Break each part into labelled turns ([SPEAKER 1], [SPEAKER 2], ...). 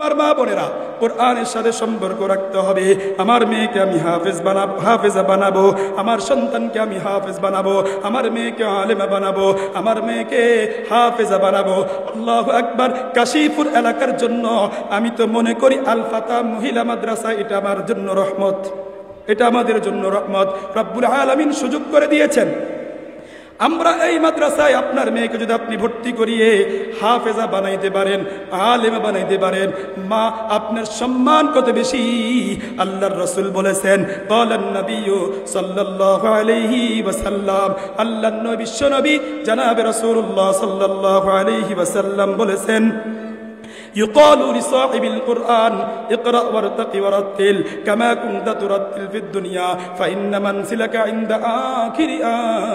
[SPEAKER 1] আমার মা বোনেরা, কোরআনের সাথে সম্পর্ক রাখতে হবে। আমার মেয়েকে আমি হাফেজা বানাবো, আমার সন্তানকে আমি হাফেজ বানাবো, আমার মেয়েকে আলেমা বানাবো, আমার মেয়েকে হাফেজা বানাবো। আল্লাহু আকবার। কাশীপুর এলাকার জন্য আমি তো মনে করি আল ফাতা মহিলা মাদ্রাসা এটা আমার জন্য রহমত, এটা আমাদের জন্য রহমত। রব্বুল আলামিন সুযোগ করে দিয়েছেন। আমরা এই মাদ্রাসায় আপনার মেয়েকে যদি আপনি ভর্তি করিয়ে হাফেজা বানাইতে পারেন, আলেমা বানাইতে পারেন, মা আপনার সম্মান কত বেশি। আল্লাহর রাসূল বলেছেন, ক্বালান নবিয়্যু সাল্লাল্লাহু আলাইহি ওয়াসাল্লাম, আল্লাহর নবী বিশ্বনবী জনাবে রাসূলুল্লাহ সাল্লাল্লাহু আলাইহি ওয়াসাল্লাম বলেছেন, يقال لصاحب القرآن اقرأ وارتق ورتل كما كنت ترتل في الدنيا فإن منزلك عند آخر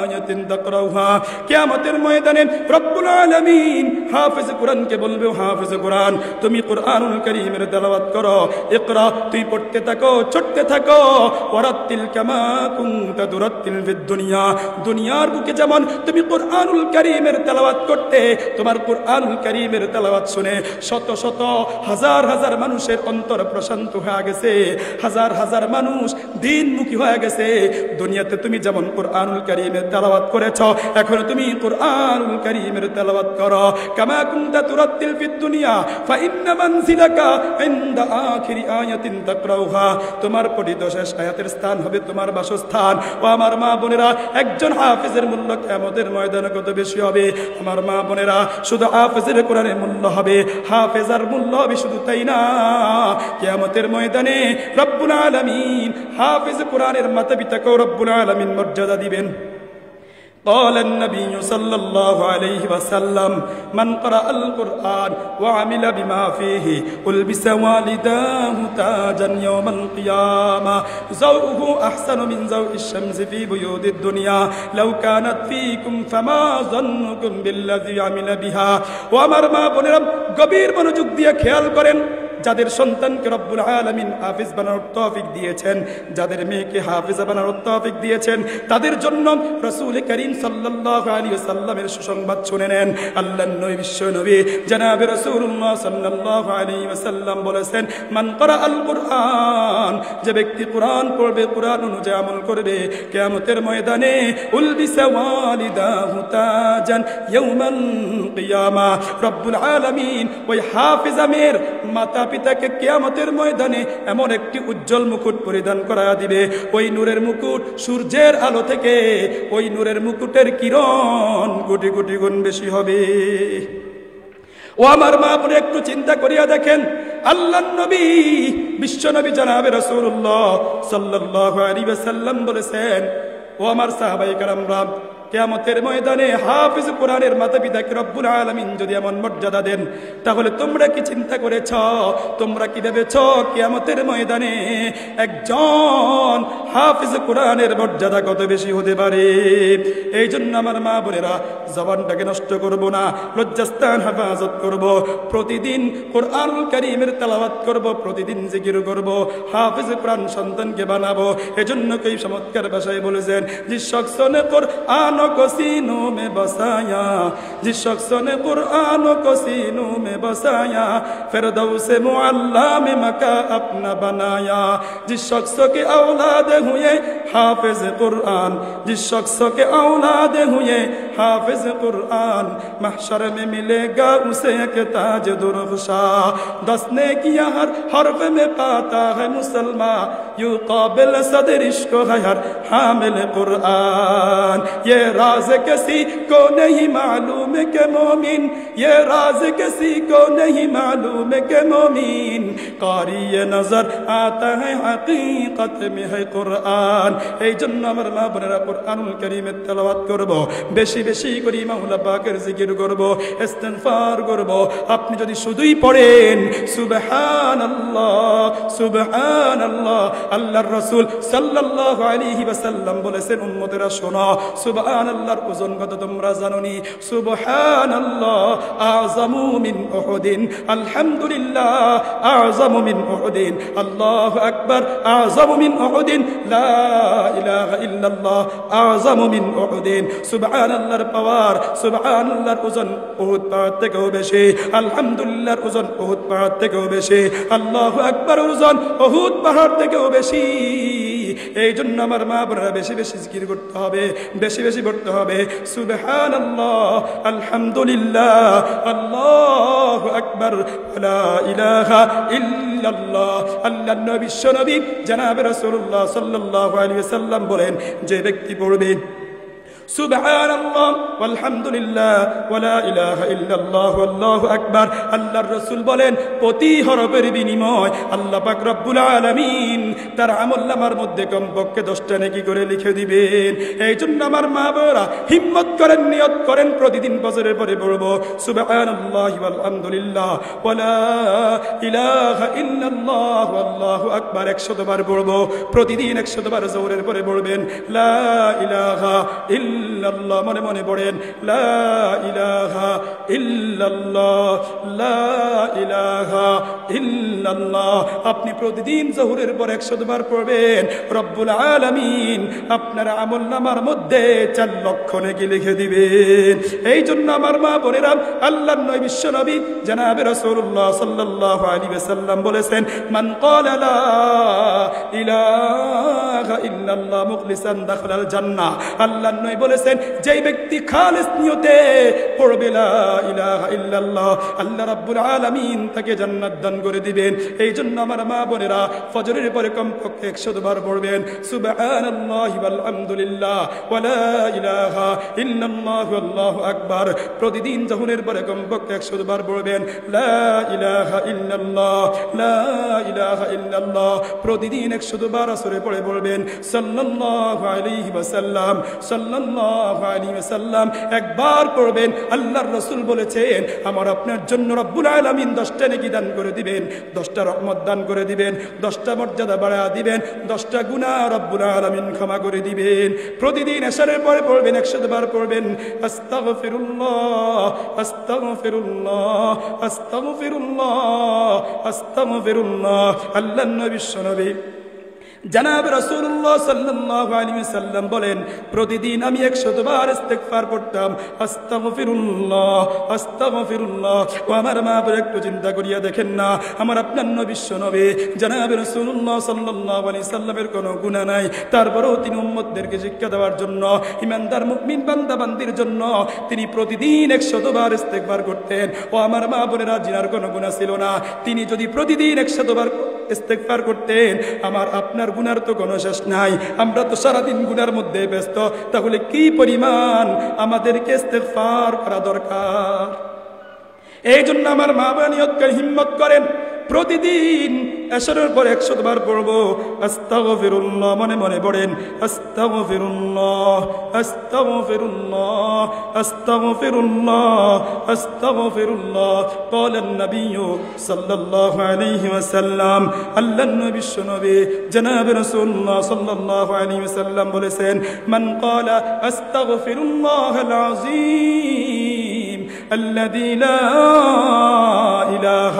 [SPEAKER 1] آية تقرأها। কিয়ামতের ময়দানে রব্বুল আলামিন হাফেজ কোরআনকে বলবে, হাফেজ কোরআন তুমি কোরআনুল কারীমের তেলাওয়াত করো, ইকরা তুই পড়তে থাকো, চড়তে থাকো, ওয়ারাত্তিল কামা কুনতা তুরাত্তিল ফিদ দুনিয়া, দুনিয়ার বুকে যেমন তুমি কোরআনুল কারীমের তেলাওয়াত করতে, তোমার কোরআনুল কারীমের তেলাওয়াত শুনে শত শত হাজার হাজার মানুষের অন্তর প্রশান্ত হয়ে গেছে, হাজার হাজার মানুষ দ্বীনমুখী হয়ে গেছে। দুনিয়াতে তুমি যেমন কোরআনুল কারীমের তেলাওয়াত করেছো, এখন তুমি কোরআনুল কারীমের তেলাওয়াত করো। কামা কুনতা তুরাত্তিল ফিদ দুনিয়া ফাইন্না মানজিলাকা ইনদা আখিরি আয়াতিন তাকরাউহা, তোমার পঠিত শেষ আয়াতের স্থান হবে তোমার বাসস্থান। ও আমার মা বোনেরা, একজন হাফেজের মূল্য কিয়ামতের ময়দানে কত বেশি হবে। আমার মা বোনেরা, শুধু হাফেজের কোরআনের মূল্য হবে, হাফেজার মূল্য হবে শুধু তাই না, কিয়ামতের ময়দানে রব্বুল আলামিন হাফেজ কোরআনের মাতা পিতাকেও রব্বুল আলামিন মর্যাদা দিবেন। قال النبي صلى الله عليه وسلم من قرأ القرآن وعمل بما فيه ألبس والداه تاجا يوم القيامة ضوءه أحسن من ضوء الشمس في بيوت الدنيا لو كانت فيكم فما ظنكم بالذي عمل بها। وأمر ما بنرم গভীর মনোযোগ দিয়ে খেয়াল করেন, যাদের সন্তানকে রব্বুল আলামিন হাফেজ বানানোর তৌফিক দিয়েছেন, যাদের মেয়েকে হাফেজা বানানোর তৌফিক দিয়েছেন, তাদের জন্য রাসূল করিম সাল্লাল্লাহু আলাইহি ওয়াসাল্লামের সুসংবাদ শুনে নেন। আল্লাহর নবী বিশ্বনবী জনাবে রাসূলুল্লাহ সাল্লাল্লাহু আলাইহি ওয়াসাল্লাম বলেছেন, মান ক্বারা আল কুরআন, যে ব্যক্তি কোরআন পড়বে, কোরআন অনুযায়ী আমল করবে, কিয়ামতের ময়দানে উলবিসা ওয়ালিদাহু তাজান ইয়াউমাল কিয়ামা, রব্বুল আলামিন ওই হাফেজামের মাতা পিতাকে কিয়ামতের ময়দানে এমন একটি উজ্জ্বল মুকুট পরিধান করায়া দিবে, ওই নূরের মুকুট সূর্যের আলো থেকে ওই নূরের মুকুটের কিরণ কোটি কোটি গুণ বেশি হবে। ও আমার মা বোন, একটু চিন্তা করিয়া দেখেন, আল্লাহর নবী বিশ্বনবী জনাবে রাসূলুল্লাহ সাল্লাল্লাহু আলাইহি ওয়াসাল্লাম বলেছেন, ও আমার সাহাবায়ে কেরামরা, কিয়ামতের ময়দানে হাফেজ কোরআনের মাতা পিতাকে রব্বুল আলামিন যদি এমন মর্যাদা দেন, তাহলে তোমরা কি চিন্তা করেছ, তোমরা কি ভেবেছ কিয়ামতের ময়দানে একজন হাফেজ কোরআনের মর্যাদা কত বেশি হতে পারে? এই জন্য আমার মা বোনেরা, জবানটাকে নষ্ট করব না, লজ্জাস্থান হেফাজত করব, প্রতিদিন কোরআনুল কারীমের তেলাওয়াত করব, প্রতিদিন জিকির করব, হাফেজ কোরআন সন্তানকে বানাবো। এজন্য কই চমৎকার ভাষায় বলেছেন, জিস শখস নে কোরআন को सीनों में बसाया, जिस शख्स ने कुरान को सीनों में बसाया, फिरदौस मुअल्ला में मका अपना बनाया। जिस शख्स के औलाद हुए हाफिज कुरान, जिस शख्स के औलाद हुए हाफिज कुरान, महशर में मिलेगा उसे एक ताज दुर्गशा, दसने किया हर हर्फ में पाता है मुसलमान, यूं काबिल सदर इश्क है हर हामिल कुरान। ये राज किसी को नहीं मालूम के मोमिन, ये राज किसी को नहीं मालूम के मोमिन, कारी ये नजर आता है हकीकत में है कुरान। এই জন্য আমার মা বোনেরা, কোরআনুল কারীমের তেলাওয়াত করব, বেশি বেশি করে মাওলা পাকের জিকির করব, ইস্তিগফার করব। আপনি যদি শুধুই পড়েন সুবহানাল্লাহ সুবহানাল্লাহ, আল্লাহর রাসূল সাল্লাল্লাহু আলাইহি ওয়াসাল্লাম বলেছেন, উম্মতেরা শোনো, সুবহান সুবহানাল্লাহর ওজন কত তোমরা জানোনি? সুবহানাল্লাহ আযমু মিন উহুদিন, আলহামদুলিল্লাহ আযমু মিন উহুদিন, আল্লাহু আকবার আযমু মিন উহুদিন, লা ইলাহা ইল্লাল্লাহ আযমু মিন উহুদিন। সুবহানাল্লাহর পাওয়ার, সুবহানাল্লাহর ওজন উহুদ পাহাড় থেকেও বেশি, আলহামদুলিল্লাহর ওজন উহুদ পাহাড় থেকেও বেশি, আল্লাহু আকবারের ওজন উহুদ পাহাড় থেকেও বেশি। এই জন্য আমার মা বোনেরা বেশি বেশি জিকির করতে হবে, বেশি বেশি পড়তে হবে সুবহানাল্লাহ, আলহামদুলিল্লাহ, আল্লাহু আকবার, লা ইলাহা ইল্লাল্লাহ। আল্লাহর নবী বিশ্বনবী জনাবে রাসূলুল্লাহ সাল্লাল্লাহু আলাইহি ওয়াসাল্লাম বলেন, যে ব্যক্তি পড়বে সুবহানাল্লাহ ওয়ালহামদুলিল্লাহ ওয়া লা ইলাহা ইল্লাল্লাহ আল্লাহু আকবার, আল্লাহর রাসূল বলেন প্রতি হরফের বিনিময় আল্লাহ পাক রব্বুল আলামিন তার আমলনামার মধ্যে কমপক্ষে 10টা নেকি করে লিখে দিবেন। এই জন্য আমার মা বোনেরা হিম্মত করেন, নিয়ত করেন প্রতিদিন ফজরের পরে পড়ব সুবহানাল্লাহি ওয়ালহামদুলিল্লাহ ওয়া লা ইলাহা ইল্লাল্লাহ আল্লাহু আকবার 100 বার পড়ব। প্রতিদিন 100 বার যোহরের পরে পড়বেন লা ইলাহা ইল্লাল্লাহ, মনে মনে পড়েন লা ইলাহা ইল্লাল্লাহ, লা ইলাহা ইল্লাল্লাহ। আপনি প্রতিদিন যোহরের পর 100 বার পড়বেন, রব্বুল আলামিন আপনার আমলনামার মধ্যে 4 লক্ষ নেকি লিখে দিবেন। এই জন্য আমার মা বোনেরা আল্লাহর নবী বিশ্বনবী জনাবে রাসূলুল্লাহ সাল্লাল্লাহু আলাইহি ওয়াসাল্লাম বলেছেন, মান ক্বালা লা ইলাহা ইল্লাল্লাহ মুখলিসান দাখালাল জান্নাহ। আল্লাহর নবী বলেছেন, যেই ব্যক্তি খালিস নিয়তে পড়বে লা ইলাহা ইল্লাল্লাহ, আল্লাহ রাব্বুল আলামিন তাকে জান্নাত দান করে দিবেন। এই জন্য আমার মা বোনেরা ফজরের পরে কমপক্ষে 100 বার পড়বেন সুবহানাল্লাহি ওয়ালহামদুলিল্লাহ ওয়া লা ইলাহা ইল্লাল্লাহ আল্লাহু আকবার। প্রতিদিন যোহরের পরে কমপক্ষে 100 বার পড়বেন লা ইলাহা ইল্লাল্লাহ, লা ইলাহা ইল্লাল্লাহ। প্রতিদিন 100 বার আসরে পড়ে পড়বেন সাল্লাল্লাহু আলাইহি ওয়াসাল্লাম, সাল্লাল্লাহু আলাইহি ওয়াসাল্লাম একবার পড়বেন। আল্লাহর রাসূল বলেছেন, আমার আপনার জন্য রব্বুল আলামিন 10টা নেকি দান করে দিবেন, 10টা রহমত দান করে দিবেন, 10টা মর্যাদা বাড়া দিবেন, 10টা গুনাহ রব্বুল আলামিন ক্ষমা করে দিবেন। প্রতিদিন এশারের পরে পড়বেন 100 বার পড়বেন আস্তাগফিরুল্লাহ, আস্তাগফিরুল্লাহ, আস্তাগফিরুল্লাহ, আস্তাগফিরুল্লাহ। আল্লাহর নবী বিশ্বনবী জনাব রাসূলুল্লাহ সাল্লাল্লাহু আলাইহি ওয়াসাল্লাম বলেন, প্রতিদিন আমি 100 বার ইস্তিগফার করতাম আস্তাগফিরুল্লাহ, আস্তাগফিরুল্লাহ। ও আমার মা বোন একটু চিন্তা করিয়া দেখেন না, আমার আপনার নবী বিশ্বনবী জনাব রাসূলুল্লাহ সাল্লাল্লাহু আলাইহি ওয়াসাল্লামের কোনো গুনাহ নাই, তারপরেও তিনি উম্মতদেরকে শিক্ষা দেওয়ার জন্য, ঈমানদার মুমিন বান্দা বান্দির জন্য তিনি প্রতিদিন 100 বার ইস্তিগফার করতেন। ও আমার মা বোনেরা, জিনার কোনো গুনাহ ছিল না, তিনি যদি প্রতিদিন 100 বার ইস্তিগফার করতেন, আমার আপনার গুনার তো কোনো শেষ নাই। আমরা তো সারাদিন গুনার মধ্যে ব্যস্ত, তাহলে কি পরিমাণ আমাদেরকে ইস্তিগফার করা দরকার। এই জন্য আমার মা বোন নিয়ত করে হিম্মত করেন, প্রতিদিন এশারের পর 100 বার পড়ব আস্তাগফিরুল্লাহ, মনে মনে পড়েন আস্তাগফিরুল্লাহ, আস্তাগফিরুল্লাহ, আস্তাগফিরুল্লাহ, আস্তাগফিরুল্লাহ। ক্বালান নবিয়্যু সাল্লাল্লাহু আলাইহি ওয়াসাল্লাম, আল্লাহর নবী বিশ্বনবী জনাবে রাসূলুল্লাহ সাল্লাল্লাহু আলাইহি ওয়াসাল্লাম বলেছেন, মান ক্বালা আস্তাগফিরুল্লাহাল আযীম الذي لا إله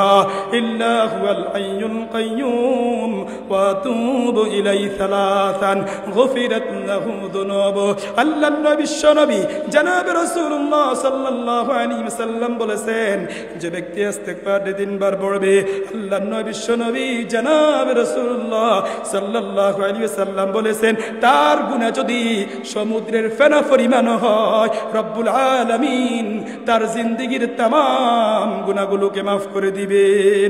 [SPEAKER 1] إلا هو الحي القيوم وأتوب إليه ثلاثا غفرت له ذنوبه। আল্লাহর নবী বিশ্বনবী জনাব রাসূলুল্লাহ সাল্লাল্লাহু আলাইহি ওয়াসাল্লাম বলেছেন, যে ব্যক্তি ইস্তিগফার 3 বার পড়বে, আল্লাহর নবী বিশ্বনবী জনাব রাসূলুল্লাহ সাল্লাল্লাহু আলাইহি ওয়াসাল্লাম বলেছেন, তার গুনাহ যদি সমুদ্রের ফেনা পরিমাণ হয়, রব্বুল আলামিন তার জিন্দেগীর तमाम গুনাহগুলোকে মাফ করে দিবেন।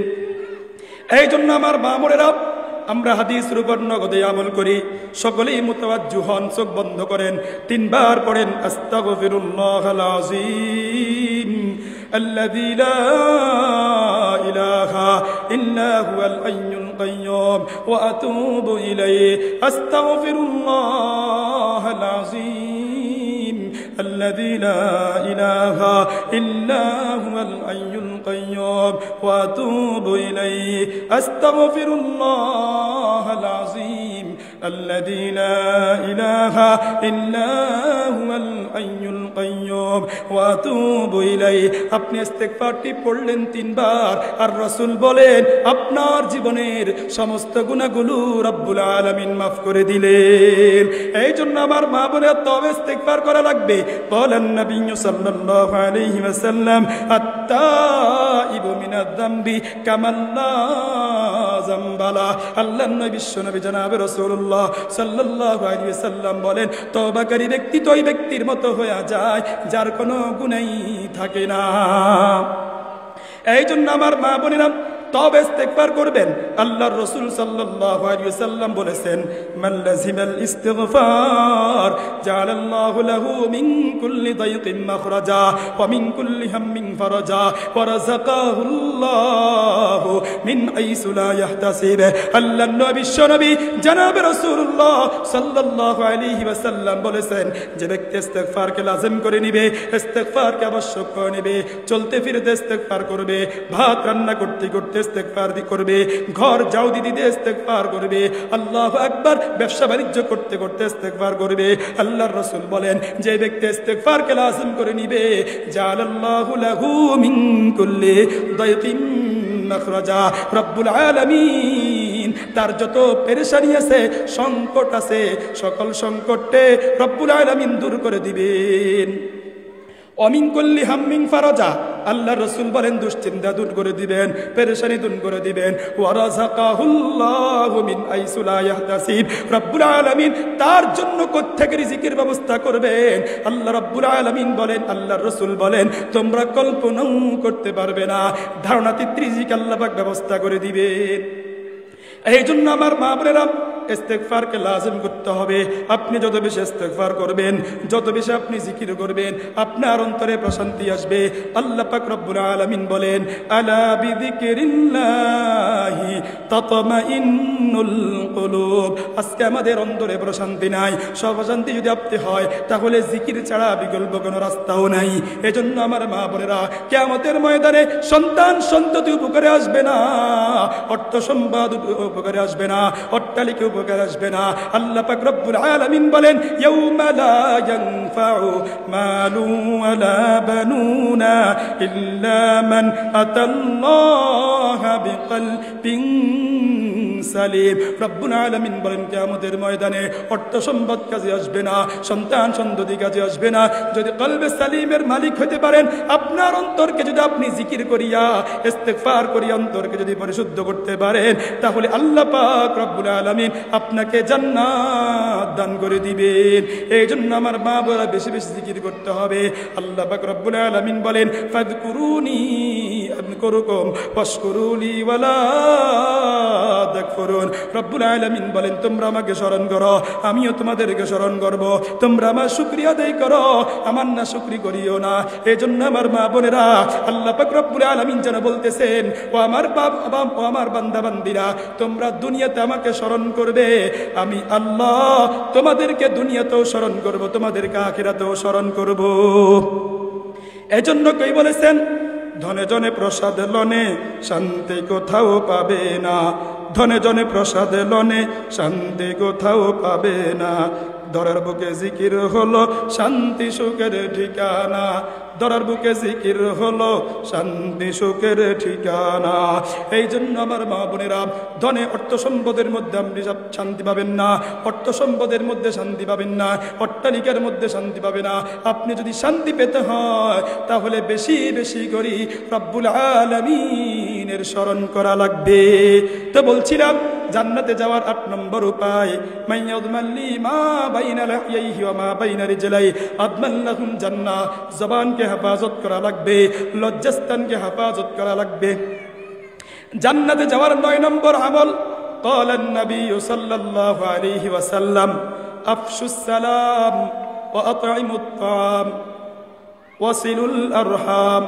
[SPEAKER 1] এই জন্য আমার বামরেরা, আমরা হাদিসের উপর নগদে আমল করি, সকলেই মুতাওয়াজ্জিহ হন, চোখ বন্ধ করেন, 3 বার পড়েন আস্তাগফিরুল্লাহাল আযীম الذي لا إله إلا هو الحي القيوم وأتوب إليه أستغفر الله العظيم الذي لا إله إلا هو الحي القيوم وأتوب إليه أستغفر الله العظيم الذي لا إله إلا هو الحي القيوم وأتوب إليه। আপনি ইস্তেগফারটি পড়লেন 3 বার আর রাসূল বলেন আপনার জীবনের সমস্ত গুনাহগুলো রব্বুল আলামিন মাফ করে দিলেন। এই জন্য আমার মা বোনের তওবা ইস্তেগফার করা লাগবে। বলেন নবী সাল্লাল্লাহু আলাইহি ওয়াসাল্লাম আত-তাইবু মিনাদ যামবি কামাল্লা যামবালা। আল্লাহর নবী বিশ্বনবী জনাবে রাসূলুল্লাহ সাল্লাল্লাহু আলাইহি ওয়াসাল্লাম বলেন তওবাকারী ব্যক্তি তো ওই ব্যক্তির মতো হয়ে যায় যার কোনো গুনাহ থাকে না। এই জন্য আমার মা বোনেরা তওবা ইস্তেগফার করবেন। আল্লাহর রাসূল সাল্লাল্লাহু আলাইহি ওয়াসাল্লাম বলেছেন মান লাজিমাল ইস্তিগফার জাআলাল্লাহু লাহু মিন কুল্লি দায়কিন মাখরাজা ওয়া মিন কুল্লি হাম্মিন ফারাজা ওয়া রাযাকাহুল্লাহু মিন আইসু লা ইয়াহতাসিব। আল্লাহর নবী বিশ্বনবী জনাবে রাসূলুল্লাহ সাল্লাল্লাহু আলাইহি ওয়াসাল্লাম বলেছেন যে ব্যক্তি ইস্তেগফারকে লাজিম করে নিবে, ইস্তেগফারকে আবশ্যক করে নিবে, চলতে ফিরতে ইস্তেগফার করবে, ভাত রান্না করতে করতে ইস্তেগফার করবে, ঘর যাও দিদি ইস্তেগফার করবে, আল্লাহু আকবার ব্যবসা বাণিজ্য করতে করতে ইস্তেগফার করবে। আল্লাহর রাসূল বলেন যে ব্যক্তি ইস্তেগফারকে লাজিম করে নিবে জাআলাল্লাহু লাহু মিন কুল্লি দায়কিন মাখরাজা। রব্বুল আলামিন তার যত পেরেশানি আছে, সংকট আছে, সকল সংকটে রব্বুল আলামিন দূর করে দিবেন। অমিন কুল্লি হাম্মিন ফারাজা, আল্লাহর রাসূল বলেন দুশ্চিন্তা দূর করে দিবেন, পেরেশানি দূর করে দিবেন। ওয়া রাযাকাহুল্লাহু মিন আইসু লা ইয়াহতাসিব, রব্বুল আলামিন তার জন্য কোত্থেকে রিজিকের ব্যবস্থা করবেন। আল্লাহ রব্বুল আলামিন বলেন, আল্লাহর রাসূল বলেন তোমরা কল্পনাও করতে পারবে না, ধারণাতীত রিজিক আল্লাহ পাক ব্যবস্থা করে দিবেন। এই জন্য আমার মা বোনেরা ইস্তেগফারকে লাজিম করতে হবে। আপনি যত বেশি ইস্তেগফার করবেন, যত বেশি আপনি জিকির করবেন, আপনার অন্তরে প্রশান্তি আসবে। আল্লাহ পাক রব্বুল আলামিন বলেন আলা বিযিকরিল্লাহি তাতমাইন্নুল কুলুব। আজকে আমাদের অন্তরে প্রশান্তি নাই, সব অশান্তি যদি আপনি হয় তাহলে জিকির ছাড়া বিকল্প কোনো রাস্তাও নাই। এজন্য আমার মা বোনেরা কিয়ামতের ময়দানে সন্তান সন্ততি উপকারে আসবে না, অর্থ সম্পদ উপকারে আসবে না, অট্টালিকা উপকার আসবে না। আল্লাহ পাক রব্বুল আলামিন বলেন ইয়াউমা লা ইয়ানফাউ মালু ওয়ালা বানুনা ইল্লা মান আতাল্লাহা বিকলবিন সালিম। রব্বুল আলামিন বলেন কিয়ামতের ময়দানে অর্থ সম্পদ কাজে আসবে না, সন্তান সন্ততি কাজে আসবে না, যদি কলবে সালিমের মালিক হতে পারেন। আপনার অন্তরকে যদি আপনি জিকির করিয়া ইস্তেগফার করিয়া অন্তরকে যদি পরিশুদ্ধ করতে পারেন তাহলে আল্লাহ পাক রব্বুল আলামিন আপনাকে জান্নাত দান করে দিবেন। এই জন্য আমার মা বোনেরা বেশি বেশি জিকির করতে হবে। আল্লাহ পাক রব্বুল আলামিন বলেন ফাযকুরুনি আযকুরুকুম ওয়াশকুরুলি ওয়ালা তাকফুরুন। রব্বুল আলামিন বলেন তোমরা আমাকে স্মরণ করো, আমিও তোমাদেরকে স্মরণ করব। তোমরা আমার শুকরিয়া আদায় করো, আমার না শুকরি করিও না। এই জন্য আমার মা বোনেরা আল্লাহ পাক রব্বুল আলামিন যেন বলতেছেন ও আমার বাবা ও আমার বান্দা বান্দিরা তোমরা দুনিয়াতে আমাকে স্মরণ করবে, আমি আল্লাহ তোমাদেরকে দুনিয়াতেও স্মরণ করব, তোমাদেরকে আখিরাতেও স্মরণ করব। এজন্য কই বলেছেন ধনে জনে প্রসাদ লনে শান্তি কোথাও পাবে না, ধনে জনে প্রসাদ লনে শান্তি কোথাও পাবে না। দরার বুকে জিকির হলো শান্তি সুখের ঠিকানা, দরার বুকে জিকির হলো শান্তি সুখের ঠিকানা। এই জন্য আমার মা বোনেরা ধনে অর্থ সম্পদের মধ্যে আপনি শান্তি পাবেন না, অর্থ সম্পদের মধ্যে শান্তি পাবেন না, অট্টালিকার মধ্যে শান্তি পাবে না। আপনি যদি শান্তি পেতে হয় তাহলে বেশি বেশি করে রব্বুল আলামিনের স্মরণ করা লাগবে। তো বলছিলাম জান্নাতে যাওয়ার 8 নম্বর উপায় মাইয়াযমাল্লি মা বাইনা লাহইহি ওয়া মা বাইনা রিজলাই আদমাল্লাহুম জান্নাহ। জবানকে হেফাজত করা লাগবে, লজ্জাস্থানকে হেফাজত করা লাগবে। জান্নাতে যাওয়ার 9 নম্বর আমল قال النبي صلى الله عليه وسلم أفشوا السلام وأطعموا الطعام وصلوا الأرحام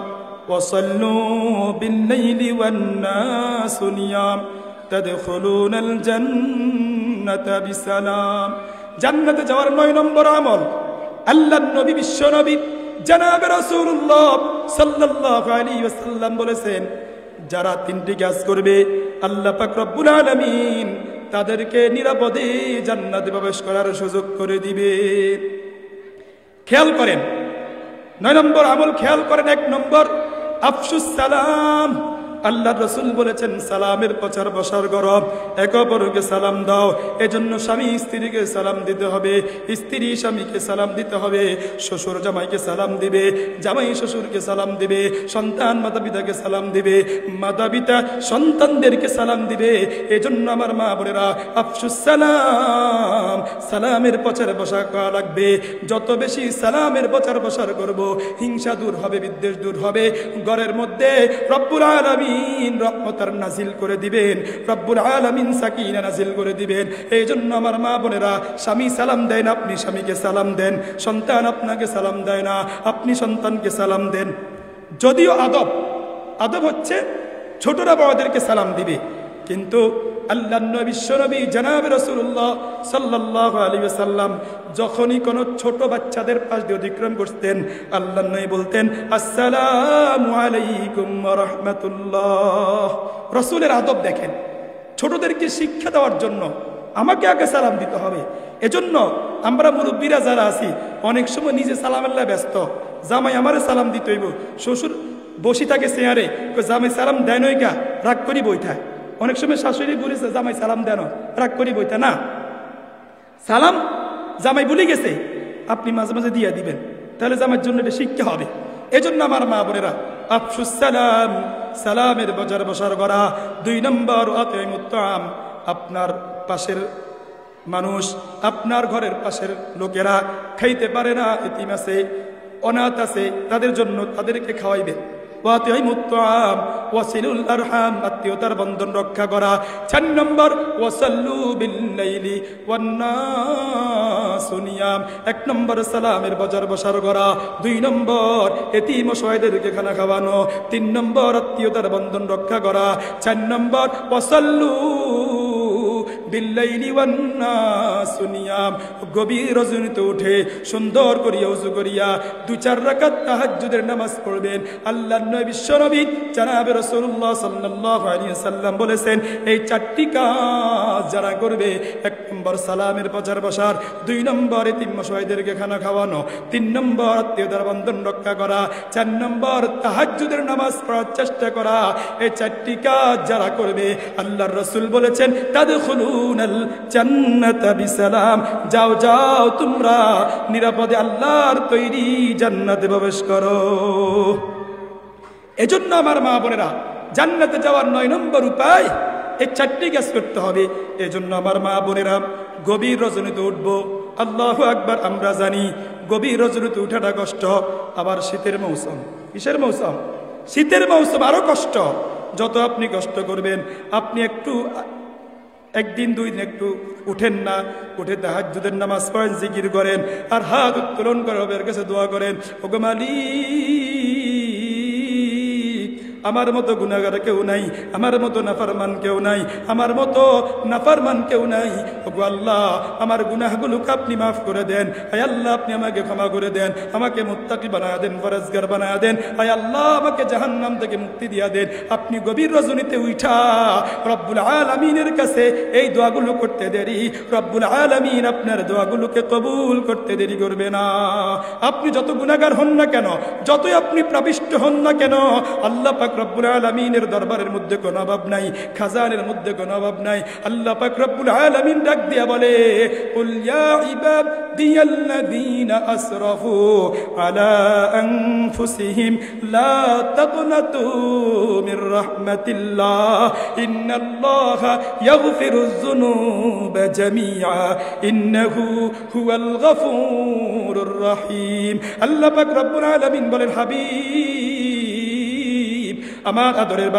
[SPEAKER 1] وصلوا بالليل والناس نيام تدخلون الجنة بسلام। জান্নাতে যাওয়ার 9 নম্বর আমল আল্লাহর নবী বিশ্ব নবী জনাবে রাসূলুল্লাহ সাল্লাল্লাহু আলাইহি ওয়াসাল্লাম বলেছেন যারা 3টি কাজ করবে আল্লাহ পাক রব্বুল আলামিন তাদেরকে নিরাপদে জান্নাতে প্রবেশ করার সুযোগ করে দিবে। খেয়াল করেন 9 নম্বর আমল, খেয়াল করেন 1 নম্বর আফসুস সালাম। আল্লাহ রসুল বলেছেন সালামের প্রচার প্রসার করো, একে অপরকে সালাম দাও। এজন্য স্বামী স্ত্রীকে সালাম দিতে হবে, স্ত্রী স্বামীকে সালাম দিতে হবে, শ্বশুর জামাইকে সালাম দিবে, জামাই শ্বশুরকে সালাম দিবে, সন্তান মাতা পিতাকে সালাম দিবে, মাতা পিতা সন্তানদেরকে সালাম দিবে। এজন্য আমার মা বোনেরা আফসুস সালাম, সালামের প্রচার প্রসার করা লাগবে। যত বেশি সালামের প্রচার প্রসার করব, হিংসা দূর হবে, বিদ্বেষ দূর হবে। ঘরের মধ্যে রব্বুল আলামিন রহমতার নাজিল করে দিবেন, রব্বুল আলামিন সাকিনা নাজিল করে দিবেন। এই জন্য আমার মা বোনেরা, স্বামী সালাম দেন, আপনি স্বামীকে সালাম দেন। সন্তান আপনাকে সালাম দেয় না, আপনি সন্তানকে সালাম দেন। যদিও আদব হচ্ছে ছোটরা বড়দেরকে সালাম দিবে, কিন্তু আল্লাহর নবী বিশ্বনবী জনাবে রাসূলুল্লাহ সাল্লাল্লাহু আলাইহি ওয়াসাল্লাম যখনই কোনো ছোট বাচ্চাদের পাশ দিয়ে অতিক্রম করতেন, আল্লাহর নবী বলতেন আসসালামু আলাইকুম ওয়া রাহমাতুল্লাহ। রাসূলের আদব দেখেন, ছোটদেরকে শিক্ষা দেওয়ার জন্য আমাকে আগে সালাম দিতে হবে। এজন্য আমরা মুরব্বীরা যারা আছি অনেক সময় নিজে সালামেল্লাহ ব্যস্ত, জামাই আমারে সালাম দিতে হইব, শ্বশুর বসি থাকে চেয়ারে, জামাই সালাম দেয় নই কা, রাগ করি বইটা। অনেক সময় শাশুড়ি বলেছে জামাই সালাম দেন, রাগ করি বইটা না, সালাম জামাই ভুলে গেছে, আপনি মাঝে মাঝে দিয়ে দিবেন, তাহলে জামাইয়ের জন্য এটা শিক্ষা হবে। এজন্য আমার মা বোনেরা আফসুস সালাম, সালামের বজার বসার করা। 2 নম্বর আতিমুত তাআম, আপনার পাশের মানুষ, আপনার ঘরের পাশের লোকেরা খাইতে পারে না, এতিম আছে, অনাথ আছে, তাদের জন্য তাদেরকে খাওয়াইবেন। ওয়াতিমুত তাআম ওয়াসিলুল আরহাম, আত্মীয়তার বন্ধন রক্ষা করা। 4 নম্বর ওয়াসাল্লু বিল-লাইলি ওয়ান-নাসু নিয়াম, 1 নম্বর সালামের বজার বসার করা। 2 নম্বর এতিম অসহায়দেরকে খানা খাওয়ানো। 3 নম্বর আত্মীয়তার বন্ধন রক্ষা করা। 4 নম্বর ওয়াসাল্লু বিল-লাইলি ওয়ান-নাসু নিয়াম, গভীর রজনীতে উঠে সুন্দর করিয়া ওযু করিয়া 2-4 রাকাত তাহাজ্জুদের নামাজ পড়বেন। আল্লাহর নবী বিশ্বনবী জনাবে রাসূলুল্লাহ সাল্লাল্লাহু আলাইহি ওয়াসাল্লাম বলেছেন, এই 4টি কাজ যারা করবে, 1 নম্বর সালামের প্রচার প্রসার, 2 নম্বর এতিম অসহায়দেরকে খানা খাওয়ানো, 3 নম্বর আত্মীয়তার বন্ধন রক্ষা করা, 4 নম্বর তাহাজ্জুদের নামাজ পড়ার চেষ্টা করা। এই 4টি কাজ যারা করবে, আল্লাহর রাসূল বলেছেন তাদখুলুনাল জান্নাতা বিসালাম, যাও যাও তোমরা নিরাপদে আল্লাহর তৈরি জান্নাতে প্রবেশ করো। এজন্য আমার মা বোনেরা, জান্নাতে যাওয়ার 9 নম্বর উপায় এই 4টি কাজ করতে হবে। এজন্য আমার মা বোনেরা গভীর রজনীতে উঠবো। আল্লাহু আকবার। আমরা জানি গভীর রজনীতে উঠাটা কষ্ট। আবার শীতের মৌসুম, কিসের মৌসুম? শীতের মৌসুম, আরো কষ্ট। যত আপনি কষ্ট করবেন, আপনি একটু 1 দিন 2 দিন একটু উঠেন না, উঠে তাহাজ্জুদের নামাজ পড়েন, জিকির করেন, আর হাত উত্তোলন করে রবের কাছে দোয়া করেন, ওগো মালিক, আমার মতো গুনাহগার কেউ নাই, আমার মতো নাফরমান কেউ নাই, আমার মতো নাফরমান কেউ নাই। ওগো আল্লাহ, আমার গুনাহগুলোকে আপনি মাফ করে দেন। আয় আল্লাহ, আপনি আমাকে ক্ষমা করে দেন, আমাকে মুত্তাকি বানায়া দেন, ফরজগার বানায়া দেন। আয় আল্লাহ, আমাকে জাহান্নাম থেকে মুক্তি দিয়া দেন। আপনি গভীর রজনীতে উঠা রব্বুল আলামিনের কাছে এই দোয়াগুলো করতে দেরি, রব্বুল আলামিন আপনার দোয়াগুলোকে কবুল করতে দেরি করবে না। আপনি যত গুনাহগার হন না কেন, যতই আপনি প্রবিষ্ট হন না কেন, আল্লাহ পাক রব্বুল আলামিনের দরবারের মধ্যে কোনো অভাব নাই, খাজানের মধ্যে কোনো অভাব নাই। আল্লাহ পাক রব্বুল আলামিন ডাক দিয়া বলে, কুল ইয়া ইবাদিয়াল্লাযীনা আসরাফু আলা আনফুসিহিম লা তাকনাতু মির রাহমাতিল্লাহ ইন্নাল্লাহা ইয়াগফিরুয যুনুবা জামিআ ইন্নাহু হুয়াল গফুরুর রহিম। আল্লাহ পাক রব্বুল আলামিন বলেন, হাবিব, আমার আদরের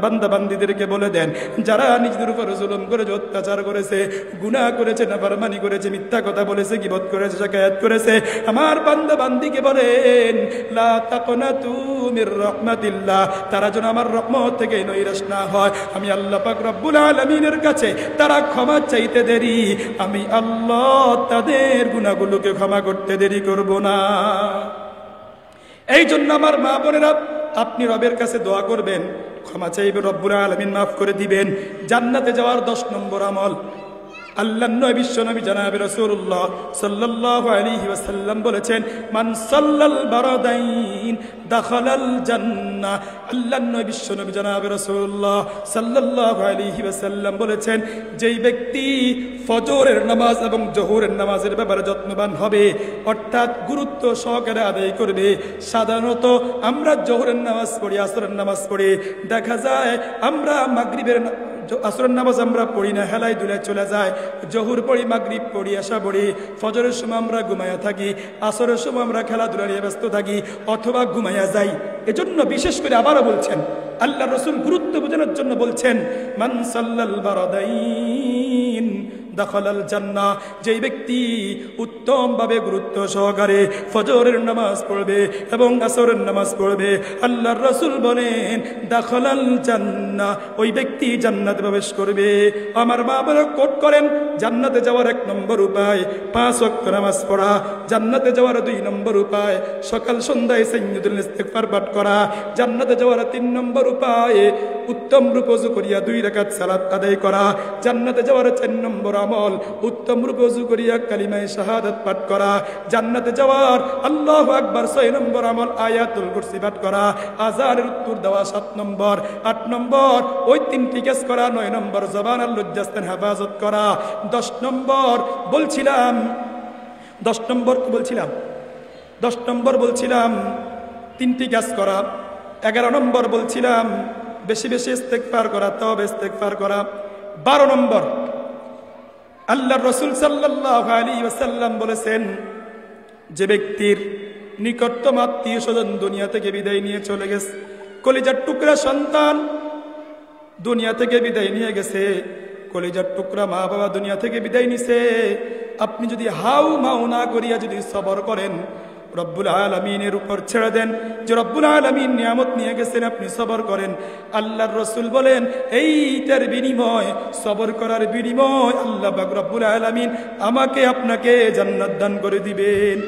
[SPEAKER 1] বান্দা বান্দীদেরকে বলে দেন, যারা নিজেদের উপর জুলুম করেছে, অত্যাচার করেছে, গুনাহ করেছে, নাফরমানি করেছে, মিথ্যা কথা বলেছে, গীবত করেছে, শিকায়াত করেছে, আমার বান্দা বান্দীকে বলেন, লা তাকনাতু মির রাহমাতিল্লাহ, তারা যেন আমার রহমত থেকে নৈরাশ না হয়। আমি আল্লাহ পাক রব্বুল আলামিনের কাছে তারা ক্ষমা চাইতে দেরি, আমি আল্লাহ তাদের গুনাহগুলোকে ক্ষমা করতে দেরি করব না। এই জন্য আমার মা বোনেরা, আপনি রবের কাছে দোয়া করবেন, ক্ষমা চাইবেন, রব্বুল আলামিন মাফ করে দিবেন। জান্নাতে যাওয়ার 10 নম্বর আমল, আল্লাহর নবী বিশ্বনবী জনাবে রাসূলুল্লাহ সাল্লাল্লাহু আলাইহি ওয়াসাল্লাম বলেছেন, মান সাল্লাল বারাদাইন দাখালাল জান্নাহ। আল্লাহর নবী বিশ্বনবী জনাবে রাসূলুল্লাহ সাল্লাল্লাহু আলাইহি ওয়াসাল্লাম বলেছেন, যেই ব্যক্তি ফজরের নামাজ এবং জোহরের নামাজের ব্যাপারে যত্নবান হবে, অর্থাৎ গুরুত্ব সহকারে আদায় করবে। সাধারণত আমরা জোহরের নামাজ পড়ি, আসরের নামাজ পড়ি, দেখা যায় আমরা মাগরিবের আসরের নামাজ আমরা পড়ি না, হেলায় দুলায় চলে যায়। জহুর পড়ি, মাগরিব পড়ি, আশা পড়ি, ফজরের সময় আমরা ঘুমাইয়া থাকি, আসরের সময় আমরা খেলাধুলা নিয়ে ব্যস্ত থাকি অথবা ঘুমাইয়া যাই। এজন্য বিশেষ করে আবারও বলছেন, আল্লাহ রসুল গুরুত্ব বোঝানোর জন্য বলছেন, মান সাল্লাল বারাদাইন দাখালাল জান্নাহ। যেই ব্যক্তি উত্তমভাবে গুরুত্ব সহকারে ফজরের নামাজ পড়বে এবং আসরের নামাজ পড়বে, আল্লাহর রাসূল বলেন দাখালাল জান্নাহ, ওই ব্যক্তি জান্নাতে প্রবেশ করবে। আমার মা বলে কোট করেন, জান্নাতে যাওয়ার 1 নম্বর উপায় 5 ওয়াক্ত নামাজ পড়া, জান্নাতে যাওয়ার 2 নম্বর উপায় সকাল সন্ধ্যায় সাইয়্যিদুল ইস্তিগফার পাঠ করা, জান্নাতে যাওয়ার 3 নম্বর উপায় উত্তম রূপে ওযু করিয়া 2 রাকাত সালাত আদায় করা, জান্নাতে যাওয়ার 4 নম্বর আমল উত্তম রূপে ওযু করিয়া কালিমায়ে শাহাদাত পাঠ করা, জান্নাতে যাওয়ার আল্লাহু আকবার 6 নম্বর আমল আয়াতুল কুরসি পাঠ করা, আযানের উত্তর দেওয়া 7 নম্বর, 8 নম্বর ওই 3টি কাজ করা, 9 নম্বর জবান আর লজ্জাস্থান হেফাজত করা, 10 নম্বর বলছিলাম 10 নম্বর 3টি কাজ করা, 11 নম্বর বলছিলাম বেশি বেশি ইস্তেগফার করা, তওবা ইস্তেগফার করা, 12 নম্বর আল্লাহর রাসূল সাল্লাল্লাহু আলাইহি ওয়াসাল্লাম বলেছেন, যে ব্যক্তির নিকটতম আত্মীয় স্বজন দুনিয়া থেকে বিদায় নিয়ে চলে গেছে, কলিজার টুকরা সন্তান দুনিয়া থেকে বিদায় নিয়ে গেছে, কলিজার টুকরা মা বাবা দুনিয়া থেকে বিদায় নিছে, আপনি যদি হাউ মাউ না করিয়া যদি সবর করেন, রব্বুল আলামিনের উপর ছেড়ে দেন, যে রব্বুল আলামিন নিয়ামত নিয়ে গেছেন, আপনি সবর করেন, আল্লাহর রাসূল বলেন এইটার বিনিময়, সবর করার বিনিময় আল্লাহ পাক রব্বুল আলামিন আমাকে আপনাকে জান্নাত দান করে দিবেন।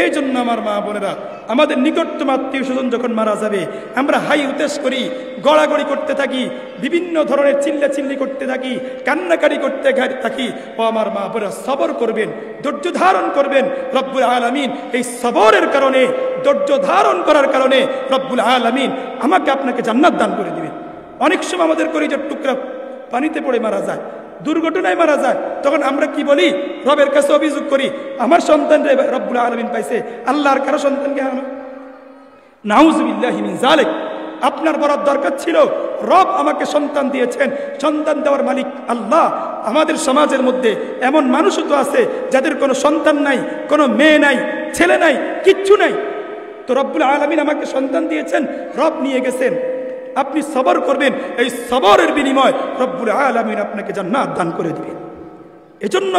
[SPEAKER 1] এই জন্য আমার মা বোনেরা, আমাদের নিকটতম আত্মীয় স্বজন যখন মারা যাবে, আমরা হাই উতেশ করি, গড়াগড়ি করতে থাকি, বিভিন্ন ধরনের চিল্লাচিল্লি করতে থাকি, কান্নাকাটি করতে থাকি। ও আমার মা বোনেরা, সবর করবেন, ধৈর্য ধারণ করবেন। রব্বুল আলামিন এই সবরের কারণে, ধৈর্য ধারণ করার কারণে রব্বুল আলামিন আমাকে আপনাকে জান্নাত দান করে দিবেন। অনেক সময় আমাদের কলিজার টুকরা পানিতে পড়ে মারা যায়, দুর্ঘটনায় মারা যায়, তখন আমরা কি বলি? রবের কাছে অভিযোগ করি, আমার সন্তান রে রব্বুল আলামিন পাইছে, আল্লাহর কারো সন্তানকে হারানো। নাউযুবিল্লাহি মিন যালিক। আপনার বড় দরকার ছিল, রব আমাকে সন্তান দিয়েছেন, সন্তান দেওয়ার মালিক আল্লাহ। আমাদের সমাজের মধ্যে এমন মানুষও তো আছে যাদের কোনো সন্তান নাই, কোনো মেয়ে নাই, ছেলে নাই, কিচ্ছু নাই, তো রব্বুল আলামিন আমাকে সন্তান দিয়েছেন, রব নিয়ে গেছেন। আপনি সবর করবেন, এই সবরের বিনিময় রব্বুল আলামিন আপনাকে জান্নাত দান করে দিবেন। এজন্য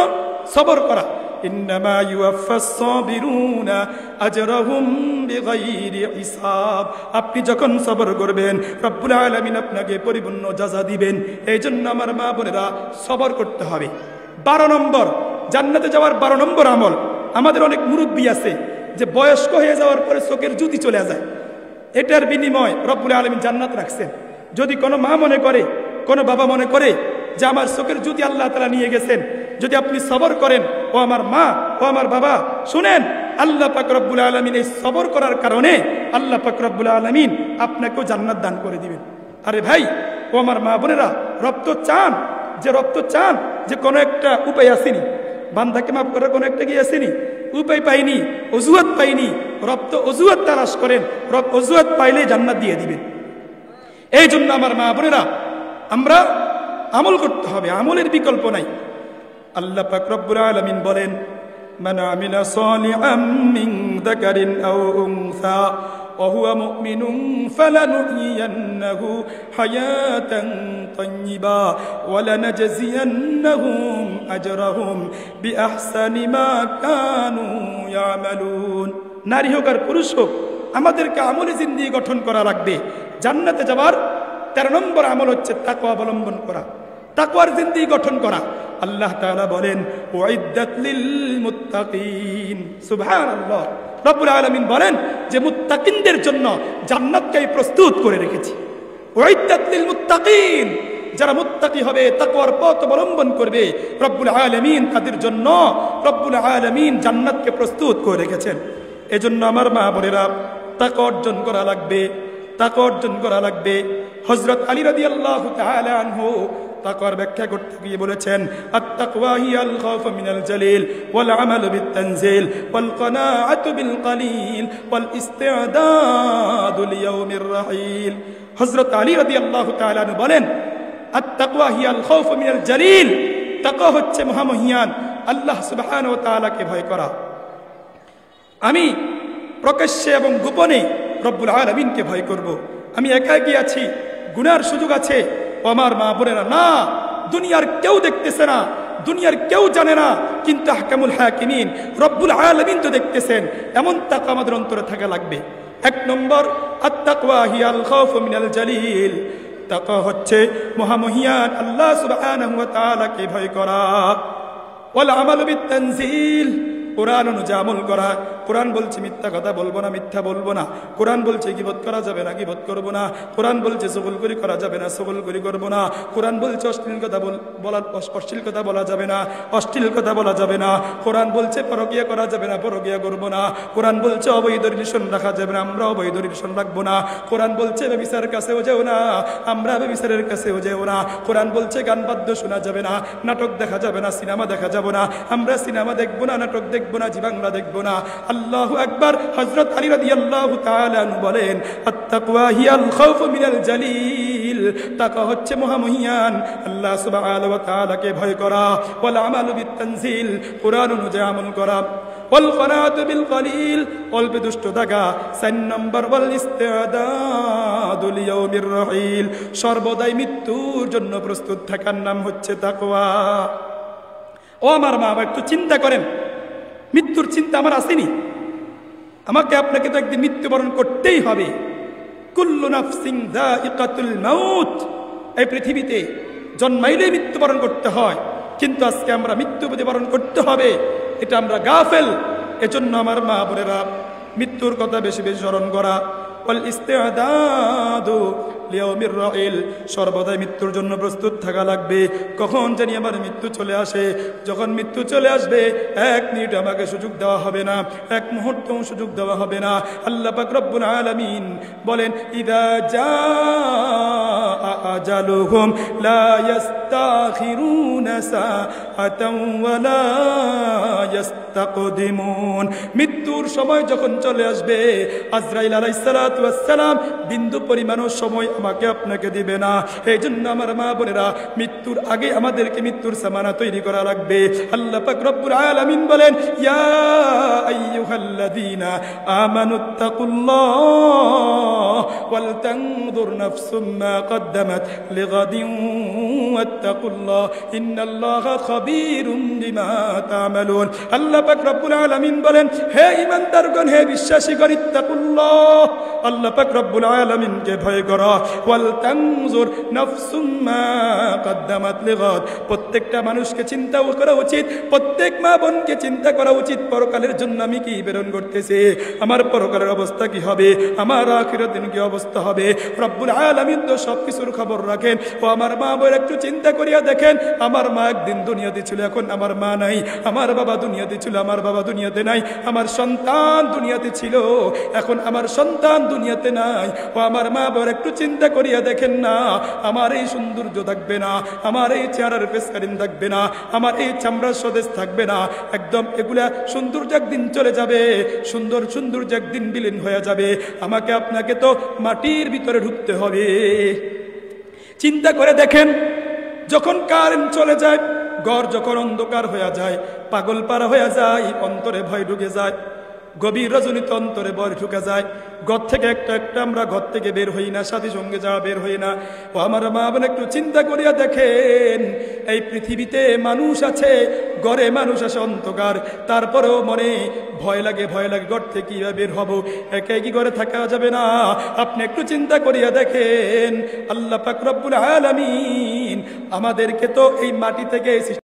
[SPEAKER 1] সবর করা। ইন্নামা ইউওয়াফাস সাবিরুনা আজরাহুম বিগাইরি হিসাব। আপনি যখন সবর করবেন, রব্বুল আলামিন আপনাকে পরিপূর্ণ জাযা দিবেন। এইজন্য আমার মা বোনেরা, সবর করতে হবে। 12 নম্বর জান্নাতে যাওয়ার 12 নম্বর আমল। আমাদের অনেক মুরব্বী আছে যে বয়স্ক হয়ে যাওয়ার পরে চোখের জ্যোতি চলে যায়, এটার বিনিময় রব্বুল আলামিন জান্নাত রাখছেন। যদি কোনো মা মনে করে, কোনো বাবা মনে করে যে আমার চোখের জ্যোতি আল্লাহ তাআলা নিয়ে গেছেন, যদি আপনি সবর করেন, ও আমার মা, ও আমার বাবা, শুনেন, আল্লাহ পাক রব্বুল আলামিন এই সবর করার কারণে আল্লাহ পাক রব্বুল আলামিন আপনাকেও জান্নাত দান করে দিবেন। আরে ভাই, ও আমার মা বোনেরা, রব তো চান যে কোনো একটা উপায় আসেনি, বান্দাকে মাফ করার কোনো একটা কি আসেনি? উপায় পাইনি, অজুহাত পাইনি। রব তো অজুহাত তালাশ করেন, রব অজুহাত পাইলে জান্নাত দিয়ে দিবেন। এই জন্য আমার মা বোনেরা, আমরা আমল করতে হবে, আমলের বিকল্প নাই। আল্লাহ পাক রব্বুল আলামিন বলেন, মান আমিলা সালিহাম মিন যাকারিন আও উনসা ওয়া হুয়া মুমিনুন ফালানুহইয়ান্নাহু হায়াতান তাইয়্যিবা ওয়া লানাজজিয়ান্নাহুম আজরাহুম বিআহসানি মা কানু ইয়ামালুন। নারী হোক আর পুরুষ হোক, আমাদেরকে আমলে জিন্দেগি গঠন করা লাগবে। জান্নাতে যাওয়ার 13 নম্বর আমল হচ্ছে তাকওয়া অবলম্বন করা, তাকওয়ার জিন্দেগি গঠন করা। আল্লাহ তাআলা বলেন, উইদ্দাত লিল মুত্তাকিন। সুবহানাল্লাহ। রব্বুল আলামিন বলেন যে মুত্তাকিনদের জন্য জান্নাতকে প্রস্তুত করে রেখেছি। উইদ্দাত লিল মুত্তাকিন, যারা মুত্তাকি হবে, তাকওয়ার পথ অবলম্বন করবে, রব্বুল আলামিন তাদের জন্য রব্বুল আলামিন জান্নাতকে প্রস্তুত করে রেখেছেন। এজন্য আমার মা বোনেরা, তাকওয়া অর্জন করা লাগবে, তাকওয়া অর্জন করা লাগবে। হযরত আলী রাদিয়াল্লাহু তাআলা আনহু তাকওয়ার ব্যাখ্যা করতে গিয়ে বলেছেন, আত-তাকওয়া হিয়াল খাউফু মিনাল জালিল ওয়াল আমালু বিত-তানজিল ওয়াল কানাআতু বিল কালিল ওয়াল ইসতি'দাদু লিয়াউমির রাহিল। হযরত আলী রাদিয়াল্লাহু তাআলা আনহু বলেন, আত-তাকওয়া হিয়াল খাউফু মিনাল জালিল, তাকওয়া হচ্ছে মহামহিয়ান আল্লাহ সুবহানাহু ওয়া তাআলাকে ভয় করা। আমি প্রকাশ্যে এবং গোপনে রব্বুল আলামিনকে ভয় করব। আমি একাকী আছি, গুনার সুযোগ আছে, ও আমার মা বোনেরা, না, দুনিয়ার কেউ দেখতেছে না, দুনিয়ার কেউ জানে না, কিন্তু আহকামুল হাকিমিন রব্বুল আলামিন তো দেখতেছেন। এমন তাকওয়া আমাদের অন্তরে থাকা লাগবে। এক নম্বর, আত-তাকওয়া হিয়াল খাউফু মিনাল জালিল, তাকওয়া হচ্ছে মহামহিয়ান আল্লাহ সুবহানাহু ওয়া তাআলাকে ভয় করা। ওয়াল আমালু বিত-তানজিল, কোরআন অনুযায়ী আমল করা। কোরআন বলছে মিথ্যা কথা বলবো না, মিথ্যা বলবো না। কোরআন বলছে গীবত করা যাবে না, গীবত করবো না। কোরআন বলছে চগলখড়ি করা যাবে না, চগলখড়ি করবো না। কোরআন বলছে অশ্লীল কথা অশ্লীল কথা বলা যাবে না, অশ্লীল কথা বলা যাবে না। কোরআন বলছে পরকীয়া করা যাবে না, পরকীয়া করবো না। কোরআন বলছে অবৈধ রিলেশন রাখা যাবে না, আমরা অবৈধ রিলেশন রাখবো না। কোরআন বলছে ব্যভিচারের কাছেও যেও না, আমরা ব্যভিচারের কাছেও যেও না। কোরআন বলছে গান বাদ্য শোনা যাবে না, নাটক দেখা যাবে না, সিনেমা দেখা যাবে না, আমরা সিনেমা দেখবো না, নাটক দেখবো না, জি বাংলা দেখবো না। আল্লাহু আকবার। হযরত আলী রাদিয়াল্লাহু তাআলা আনহু বলেন, আত-তাকওয়া হিয়াল খাউফু মিনাল জালিল, তাকওয়া হচ্ছে মহামহিয়ান আল্লাহ সুবহানাহু ওয়া তাআলাকে ভয় করা। ওয়াল আমালু বিত-তানজিল, কোরআন অনুযায়ী আমল করা। ওয়াল কানাআতু বিল কালিল, অল্পে দুষ্ট থাকা। ৪ নম্বর, ওয়াল ইসতি'দাদু লিয়াউমির রাহিল, সর্বদাই মৃত্যুর জন্য প্রস্তুত থাকার নাম হচ্ছে তাকওয়া। ও আমার মা, একটু চিন্তা করেন, মৃত্যুর চিন্তা আমার আসেনি? আমাকে আপনাকে তো একদিন মৃত্যুবরণ করতেই হবে। কুল্লু নাফসিন যায়িকাতুল মাউত, এই পৃথিবীতে জন্মাইলে মৃত্যুবরণ করতে হয়, কিন্তু আজকে আমরা মৃত্যুবরণ করতে হবে, এটা আমরা গাফেল। এজন্য আমার মা বোনেরা, মৃত্যুর কথা বেশি বেশি স্মরণ করা। ওয়াল ইসতি'দাদু লিয়াউমির রাহিল, সর্বদাই মৃত্যুর জন্য প্রস্তুত থাকা লাগবে। কখন জানি আমার মৃত্যু চলে আসে। যখন মৃত্যু চলে আসবে, 1 মিনিট আমাকে সুযোগ দেওয়া হবে না, 1 মুহূর্ত সুযোগ দেওয়া হবে না। আল্লাহ পাক রব্বুল আলামিন বলেন, ইযা জাআ আজালুহুম লা ইস্তাখিরুনা সাআতান ওয়া লা ইস্তাকদিমুন, মৃত্যুর সময় যখন চলে আসবে, আজরাইল আলাইহিস সালাতু ওয়াস সালাম বিন্দু পরিমাণও সময় আমাকে আপনাকে দিবে না। এই জন্য আমার মা বোনেরা, মৃত্যুর আগে আমাদেরকে মৃত্যুর সামানা তৈরি করা লাগবে। আল্লাহ পাক রব্বুল আলামিন বলেন, ইয়া আইয়ুহাল্লাযীনা আমানুত্তাকুল্লাহ ওয়াল তানজুর নাফসুম মা কদ্দামাত লিগাদিন ওয়াত্তাকুল্লাহ ইন্নাল্লাহা খাবীরুম বিমা তা'মালুন। আল্লাহ পাক রব্বুল আলামিন বলেন, হে ঈমানদারগণ, হে বিশ্বাসীগণ, ইত্তাকুল্লাহ, আল্লাহ পাক রব্বুল আলামিনকে ভয় করো। ওয়াল তানজুর নাফসুম মা কদ্দামাত লিগাদ, প্রত্যেকটা মানুষকে চিন্তা করা উচিত, প্রত্যেক মা বোনকে চিন্তা করা উচিত, পরকালের জন্য আমি কি প্রেরণ করতেছি, আমার পরকালের অবস্থা কি হবে, আমার আখিরাতের কি অবস্থা হবে। রব্বুল আলামিন তো সবকিছুর খবর রাখেন। ও আমার মা বোন, একটু চিন্তা করিয়া দেখেন, আমার মা একদিন দুনিয়াতে ছিল, এখন আমার মা নাই। আমার বাবা দুনিয়াতে ছিল, আমার বাবা দুনিয়াতে নাই। আমার সন্তান দুনিয়াতে ছিল, এখন আমার সন্তান দুনিয়াতে নাই। ও আমার মা বোন, একটু চিন্তা করিয়া দেখেন না, আমার এই সৌন্দর্য থাকবে না, আমার এই চেহারার ফেসকারিন থাকবে না, আমার এই চামড়ার স্বদেশ থাকবে না, একদম এগুলা সৌন্দর্য একদিন চলে যাবে, সৌন্দর্য একদিন বিলীন হয়ে যাবে। আমাকে আপনাকে তো মাটির ভিতরে ঢুকতে হবে। চিন্তা করে দেখেন, যখন কারেন্ট চলে যায়, ঘর যখন অন্ধকার হয়ে যায়, পাগল পারা হয়ে যায়, অন্তরে ভয় ঢুকে যায়, গভীর রজনীতে অন্তরে ভয় ঢুকে যায়, ঘর থেকে একটা আমরা ঘর থেকে বের হই না, সাথী সঙ্গে যাওয়া বের হই না। ও আমার মা বোন, একটু চিন্তা করিয়া দেখেন, এই পৃথিবীতে মানুষ আছে, ঘরে মানুষ আছে অন্ধকার, তারপরেও মনে ভয় লাগে, ঘর থেকে কিভাবে বের হব, একে কি ঘরে থাকা যাবে না। আপনি একটু চিন্তা করিয়া দেখেন, আল্লাহ পাক রব্বুল আলামিন আমাদেরকে তো এই মাটি থেকে